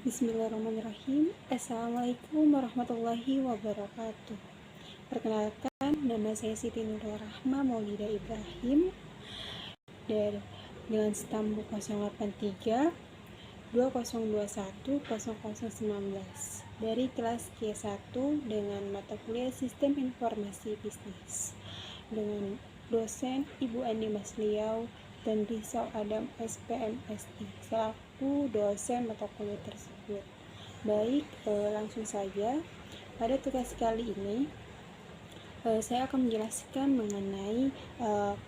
Bismillahirrahmanirrahim. Assalamualaikum warahmatullahi wabarakatuh. Perkenalkan, nama saya Siti Nurul Rahma Maulida Ibrahim dari dengan stamp 083 2021 0019 dari kelas Q1 dengan mata kuliah Sistem Informasi Bisnis dengan dosen Ibu Andi Masliau dan Rizal Adam SPMSI selaku dosen mata kuliah tersebut. Baik, langsung saja. Pada tugas kali ini saya akan menjelaskan mengenai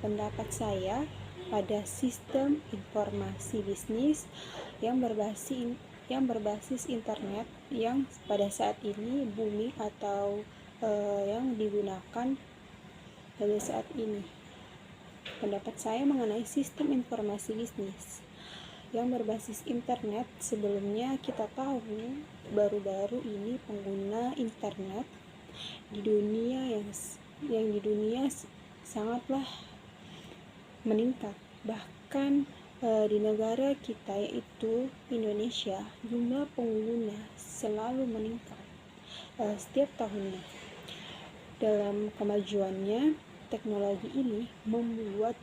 pendapat saya pada sistem informasi bisnis yang berbasis internet yang pada saat ini booming atau yang digunakan pada saat ini. Pendapat saya mengenai sistem informasi bisnis yang berbasis internet. Sebelumnya kita tahu baru-baru ini pengguna internet di dunia yang di dunia sangatlah meningkat. Bahkan di negara kita yaitu Indonesia, jumlah pengguna selalu meningkat setiap tahunnya. Dalam kemajuannya, teknologi ini membuat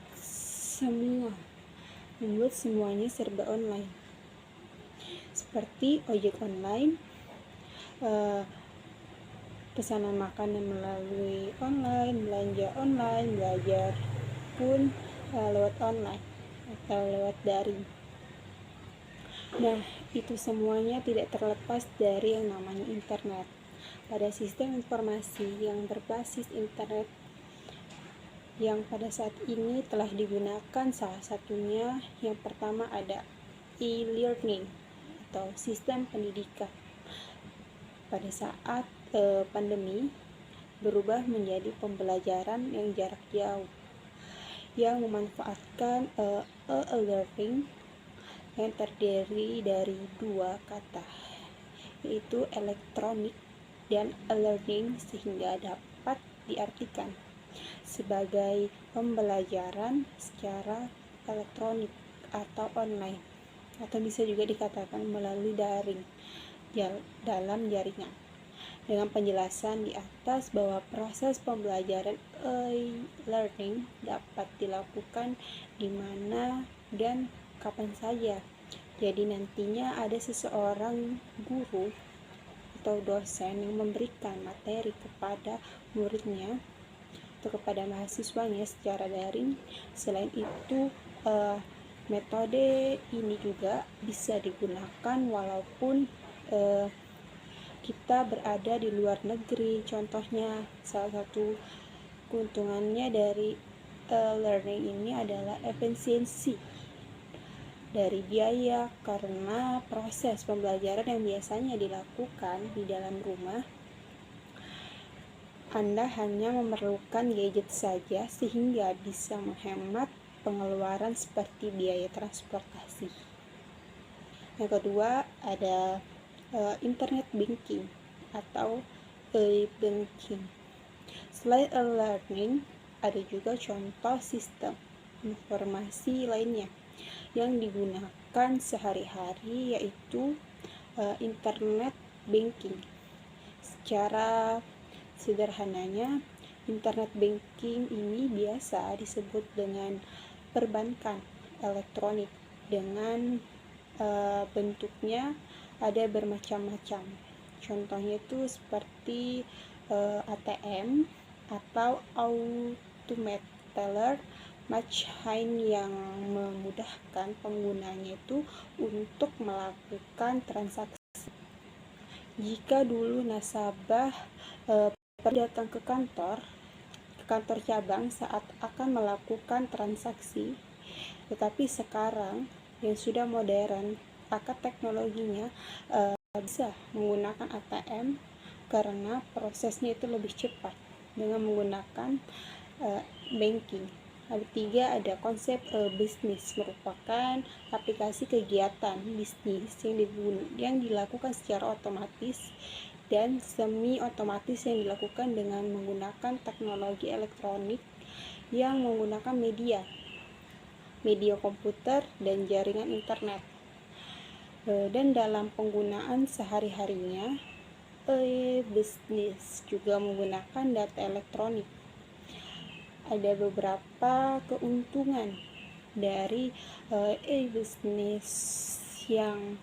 semuanya serba online, seperti ojek online, pesanan makanan melalui online, belanja online, belajar pun lewat online atau lewat daring. Nah, itu semuanya tidak terlepas dari yang namanya internet. Pada sistem informasi yang berbasis internet yang pada saat ini telah digunakan, salah satunya yang pertama ada e-learning atau sistem pendidikan. Pada saat pandemi berubah menjadi pembelajaran yang jarak jauh yang memanfaatkan e-learning yang terdiri dari dua kata, yaitu elektronik dan e-learning, sehingga dapat diartikan sebagai pembelajaran secara elektronik atau online, atau bisa juga dikatakan melalui daring dalam jaringan. Dengan penjelasan di atas bahwa proses pembelajaran e-learning dapat dilakukan di mana dan kapan saja. Jadi nantinya ada seseorang guru atau dosen yang memberikan materi kepada muridnya atau kepada mahasiswanya secara daring. Selain itu, metode ini juga bisa digunakan walaupun kita berada di luar negeri. Contohnya, salah satu keuntungannya dari learning ini adalah efisiensi dari biaya, karena proses pembelajaran yang biasanya dilakukan di dalam rumah, Anda hanya memerlukan gadget saja, sehingga bisa menghemat pengeluaran seperti biaya transportasi. Yang kedua ada internet banking atau e-banking. Selain e-learning, ada juga contoh sistem informasi lainnya yang digunakan sehari-hari, yaitu internet banking. Secara sederhananya, internet banking ini biasa disebut dengan perbankan elektronik. Dengan bentuknya ada bermacam-macam. Contohnya itu seperti ATM atau automated teller machine yang memudahkan penggunanya itu untuk melakukan transaksi. Jika dulu nasabah perlu datang ke kantor cabang saat akan melakukan transaksi, tetapi sekarang yang sudah modern, maka teknologinya bisa menggunakan ATM karena prosesnya itu lebih cepat dengan menggunakan banking. Ketiga ada konsep bisnis, merupakan aplikasi kegiatan bisnis yang dilakukan secara otomatis dan semi otomatis yang dilakukan dengan menggunakan teknologi elektronik yang menggunakan media komputer dan jaringan internet. Dan dalam penggunaan sehari-harinya, e-business juga menggunakan data elektronik. Ada beberapa keuntungan dari e-business yang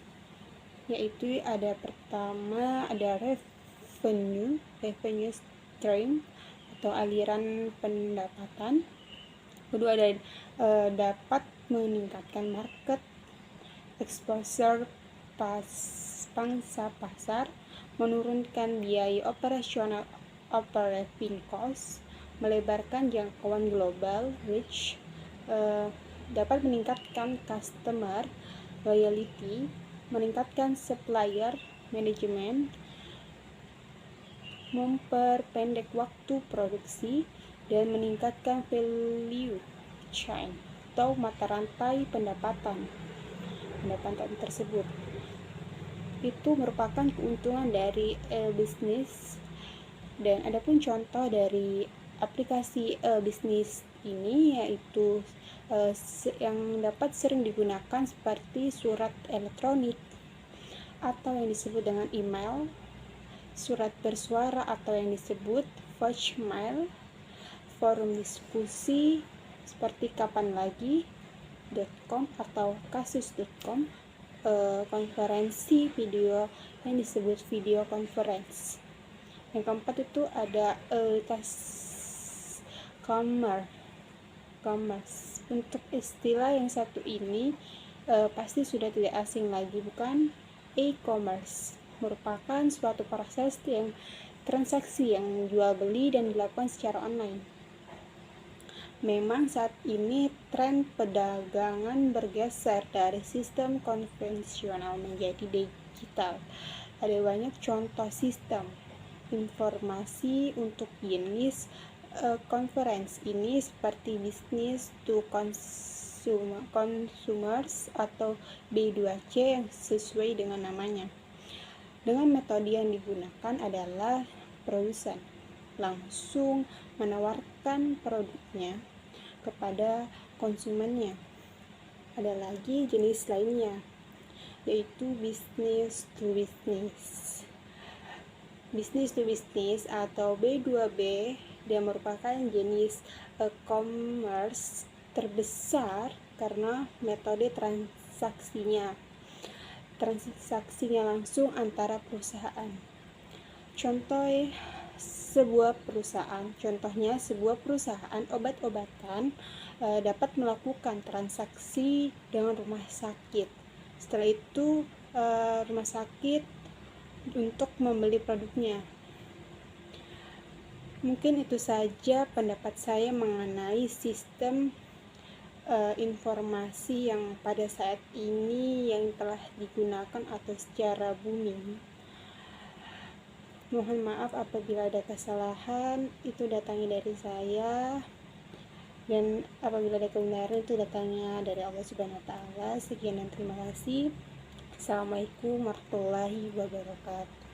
yaitu ada pertama ada revenue stream atau aliran pendapatan. Kedua ada dapat meningkatkan market exposure pangsa pasar, menurunkan biaya operasional operating cost, melebarkan jangkauan global reach, dapat meningkatkan customer loyalty, meningkatkan supplier management, memperpendek waktu produksi, dan meningkatkan value chain atau mata rantai pendapatan tersebut. Itu merupakan keuntungan dari bisnis. Dan adapun contoh dari aplikasi bisnis ini yaitu yang dapat sering digunakan seperti surat elektronik atau yang disebut dengan email, surat bersuara atau yang disebut voicemail, forum diskusi seperti kapanlagi.com atau kasus.com, konferensi video yang disebut video conference. Yang keempat itu ada commerce. Untuk istilah yang satu ini pasti sudah tidak asing lagi, bukan? E-commerce merupakan suatu proses yang transaksi yang jual beli dan dilakukan secara online. Memang saat ini tren perdagangan bergeser dari sistem konvensional menjadi digital. Ada banyak contoh sistem informasi untuk jenis conference ini seperti business to consumers atau B2C yang sesuai dengan namanya. Dengan metode yang digunakan adalah produsen langsung menawarkan produknya kepada konsumennya. Ada lagi jenis lainnya, yaitu business to business. Business to business atau B2B dia merupakan jenis e-commerce terbesar karena metode transaksinya langsung antara perusahaan. Contohnya sebuah perusahaan obat-obatan dapat melakukan transaksi dengan rumah sakit. Setelah itu rumah sakit untuk membeli produknya. Mungkin itu saja pendapat saya mengenai sistem informasi yang pada saat ini yang telah digunakan atau secara booming. Mohon maaf apabila ada kesalahan, itu datangnya dari saya, dan apabila ada kebenaran itu datangnya dari Allah Subhanahu wa Ta'ala. Sekian dan terima kasih. Assalamualaikum warahmatullahi wabarakatuh.